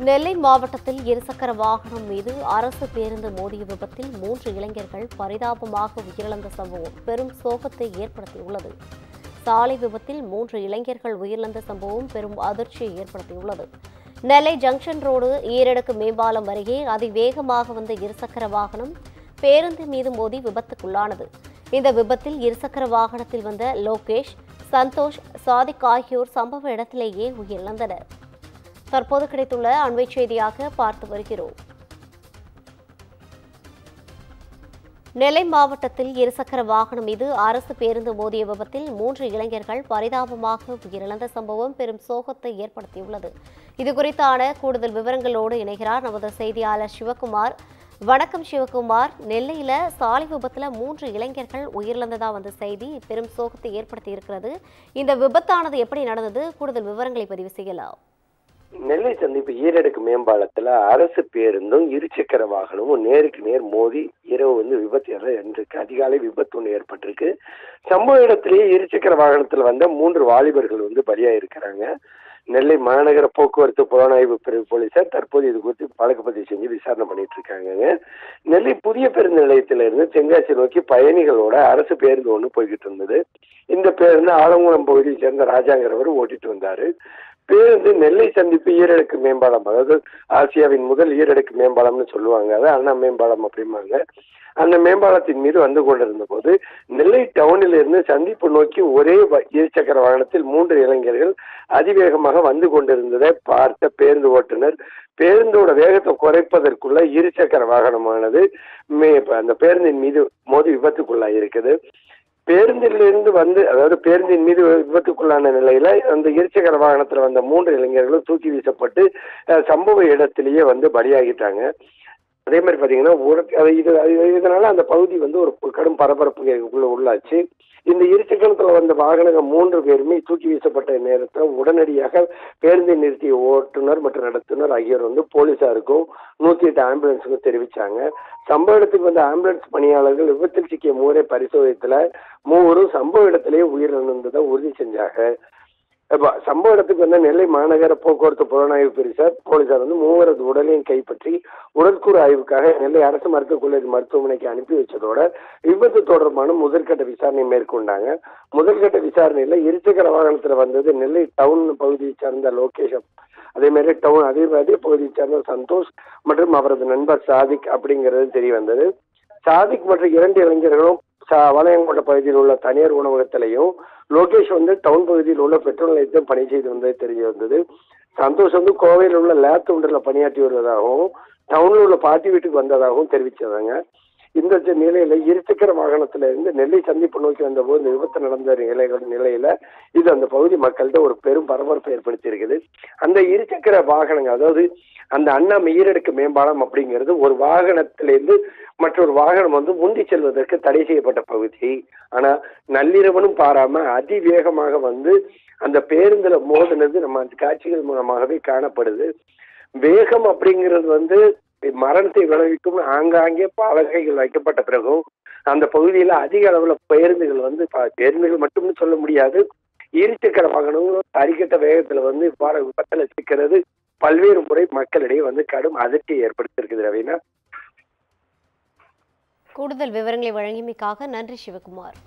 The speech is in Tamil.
நெல்லை மாவட்டத்தில் இருசக்கர வாகனம் மீது அரசு பேருந்து மோதிய விபத்தில் 3 இளைஞர்கள் பரிதாபமாக உயிரிழந்த சம்பவம் பெரும் சோகத்தை ஏற்படுத்தியுள்ளது. சாலை விபத்தில் 3 இளைஞர்கள் உயிரிழந்த சம்பவம் பெரும் அதிர்ச்சியை ஏற்படுத்தியுள்ளது. நெல்லை ஜங்ஷன் ரோடு ஈரடுக்கு மேம்பாலம் அருகே அதிவேகமாக வந்த இருசக்கர வாகனம் பேருந்து மீது மோதி விபத்துக்குள்ளானது. இந்த விபத்தில் இருசக்கர வாகனத்தில் வந்த லோகேஷ், சந்தோஷ், சாதிக் ஆகியோர் சம்பவ இடத்திலேயே உயிரிழந்தனர். தற்போது கிடைத்துள்ள அண்மை செய்தியாக பார்த்து வருகிறோம். நெல்லை மாவட்டத்தில் இருசக்கர வாகனம் மீது அரசு பேருந்து மோதிய விபத்தில் 3 இளைஞர்கள் பரிதாபமாக உயிரிழந்த சம்பவம் பெரும் சோகத்தை ஏற்படுத்தியுள்ளது. இதுகுறித்தான கூடுதல் விவரங்களோடு இணைகிறார் நமது செய்தியாளர் சிவகுமார். வணக்கம் சிவகுமார். நெல்லையில சாலை விபத்துல 3 இளைஞர்கள் உயிரிழந்ததா வந்த செய்தி பெரும் சோகத்தை ஏற்படுத்தி இருக்கிறது. இந்த விபத்தானது எப்படி நடந்தது? கூடுதல் விவரங்களை பதிவு செய்யலாம். நெல்லை சந்திப்பு ஈரடுக்கு மேம்பாலத்துல அரசு பேருந்தும் இருசக்கர வாகனமும் நேருக்கு நேர் மோதி இரவு விபத்து இன்றைக்கு அதிகாலை விபத்து ஒன்று ஏற்பட்டிருக்கு. சம்பவ இடத்திலேயே இருசக்கர வாகனத்துல வந்த 3 வாலிபர்கள் பலியா இருக்கிறாங்க. நெல்லை மாநகர போக்குவரத்து புலனாய்வு பிரிவு போலீசார் தற்போது இது குறித்து வழக்கு பதிவு செஞ்சு விசாரணை பண்ணிட்டு இருக்காங்க. நெல்லை புதிய பேருந்து நிலையத்திலிருந்து தென்காசி நோக்கி பயணிகளோட அரசு பேருந்து ஒன்று போய்கிட்டு இருந்தது. இந்த பேருந்து ஆலங்குளம் பகுதியை சேர்ந்த ராஜாங்கிறவர் ஓட்டிட்டு வந்தாரு. பேருந்து நெல்லை சந்திப்பு ஈரடுக்கு மேம்பாலம், அதாவது ஆசியாவின் முதல் ஈரடுக்கு மேம்பாலம்னு சொல்லுவாங்க, அது அண்ணா மேம்பாலம் அப்படிம்பாங்க. அந்த மேம்பாலத்தின் மீது வந்து கொண்டிருந்த போது நெல்லை டவுனில் இருந்து சந்திப்பு நோக்கி ஒரே இருசக்கர வாகனத்தில் 3 இளைஞர்கள் அதிவேகமாக வந்து கொண்டிருந்ததை பார்த்த பேருந்து ஓட்டுநர் பேருந்தோட வேகத்தை குறைப்பதற்குள்ள இருசக்கர வாகனமானது அந்த பேருந்தின் மீது மோதி விபத்துக்குள்ளாக இருக்குது. பேருந்திலிருந்து அதாவது பேருந்தின் மீது விபத்துக்குள்ளான நிலையில அந்த இருசக்கர வாகனத்துல வந்த 3 இளைஞர்களும் தூக்கி வீசப்பட்டு சம்பவ இடத்திலேயே பலியாகிட்டாங்க. அதே மாதிரி பாத்தீங்கன்னா இதனால அந்த பகுதி ஒரு கடும் பரபரப்புக்குள்ள உள்ளாச்சு. இந்த இருசக்கரத்துல வந்த வாகனங்கள் 3 பேருமே தூக்கி வீசப்பட்ட நேரத்தில் உடனடியாக பேருந்தை நிறுத்திய ஓட்டுநர் மற்றும் நடத்துனர் ஆகியோர் போலீசாருக்கும் 108 ஆம்புலன்ஸுக்கும் தெரிவிச்சாங்க. சம்பவ இடத்துக்கு வந்த ஆம்புலன்ஸ் பணியாளர்கள் விபத்தில் சிக்கிய 3 பரிசோதனைத்துல 3 சம்பவ இடத்திலேயே உயிரிழந்ததை உறுதி செஞ்சாங்க. சம்பவ இடத்துக்கு நெல்லை மாநகர போக்குவரத்து புலனாய்வு போலீசார் 3 உடலையும் கைப்பற்றி உடற்கூறு ஆய்வுக்காக நெல்லை அரசு மருத்துவக் கல்லூரி மருத்துவமனைக்கு அனுப்பி வச்சதோட விபத்து தொடர்பான முதற்கட்ட விசாரணை மேற்கொண்டாங்க. முதற்கட்ட விசாரணையில இருசக்கர வாகனத்துல வந்தது நெல்லை டவுன் பகுதியை சார்ந்த லோகேஷ், அதே பகுதியை சார்ந்த சந்தோஷ் மற்றும் அவரது நண்பர் சாதிக் அப்படிங்கிறது தெரிய வந்தது. சாதிக் மற்றும் 2 இளைஞர்களும் வளையங்கோட்டை பகுதியில் உள்ள தனியார் உணவகத்திலையும், லோகேஷ் டவுன் பகுதியில் உள்ள பெட்ரோல் நிலையத்தில் பணி செய்து வந்தது தெரிய வந்தது. சந்தோஷ் கோவையில் உள்ள லேப் ஒன்றில் பணியாற்றி வருவதாகவும் டவுனில் உள்ள பாட்டி வீட்டுக்கு வந்ததாகவும் தெரிவிச்சதாங்க. இந்த நிலையில இருசக்கர வாகனத்துல இருந்து நெல்லை சந்திப்பு நோக்கி வந்தபோது இந்த விபத்து நடந்த நிலையில இது அந்த பகுதி மக்கள்கிட்ட ஒரு பெரும் பரபரப்பை ஏற்படுத்தி இருக்குது. அந்த இருசக்கர வாகனங்கள், அதாவது அந்த அண்ணா ஈரடுக்கு மேம்பாலம் அப்படிங்கிறது ஒரு வாகனத்திலிருந்து மற்றொரு வாகனம் முந்தி செல்வதற்கு தடை செய்யப்பட்ட பகுதி. ஆனா நள்ளிரவனும் பாராம அதிவேகமாக அந்த பேருந்துல மோதினது நம்ம அந்த காட்சிகள் மூலமாகவே காணப்படுது. வேகம் அப்படிங்கிறது மரணத்தை விளைவிக்கும் ஆங்காங்கே பலகைகள் வைக்கப்பட்ட பிறகும் அந்த பகுதியில அதிக அளவுல பேருந்துகள் மட்டும்னு சொல்ல முடியாது, இருசக்கர வாகனங்களும் தறிக்கட்ட வேகத்துல விபத்துல சிக்கிறது பல்வேறு முறை மக்களிடையே கடும் அதிர்ச்சியை ஏற்படுத்தியிருக்குது. ரவீனா, கூடுதல் விவரங்களை வழங்கியமைக்காக நன்றி சிவகுமார்.